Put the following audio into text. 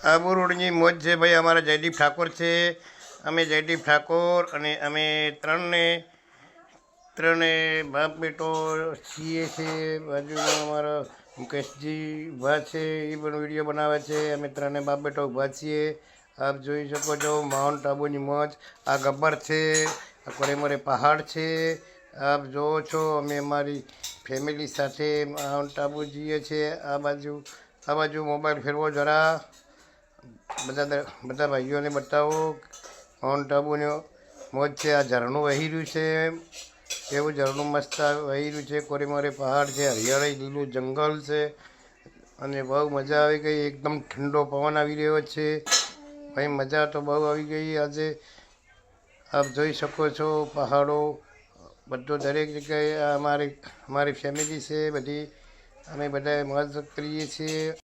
આબુ રોડની મોજ છે ભાઈ. અમારા જયદીપ ઠાકોર છે. અમે જયદીપ ઠાકોર અને અમે ત્રણે બાપ બેટો છીએ છે. બાજુમાં અમારા મુકેશજી ઊભા છે, એ પણ વિડીયો બનાવે છે. અમે ત્રણે બાપ બેટો ઊભા છીએ. આપ જોઈ શકો છો માઉન્ટ આબુની મોજ. આ ગબ્બર છે, આ કોરેમોરે પહાડ છે. આપ જોવો છો અમે અમારી ફેમિલી સાથે માઉન્ટ આબુ જઈએ છીએ. આ બાજુ મોબાઈલ ફેરવો જરા. બધા ભાઈઓને બતાવો માઉન્ટ આબુનો મોજ છે. આ ઝરણું વહી રહ્યું છે, એવું ઝરણું મસ્ત વહી રહ્યું છે. કોરેમોરે પહાડ છે, હરિયાળી લીલું જંગલ છે અને બહુ મજા આવી ગઈ. એકદમ ઠંડો પવન આવી રહ્યો છે ભાઈ. મજા તો બહુ આવી ગઈ આજે. આપ જોઈ શકો છો પહાડો બધો દરેક જગ્યાએ. અમારી ફેમિલી છે બધી. અમે બધા મોજ કરીએ છીએ.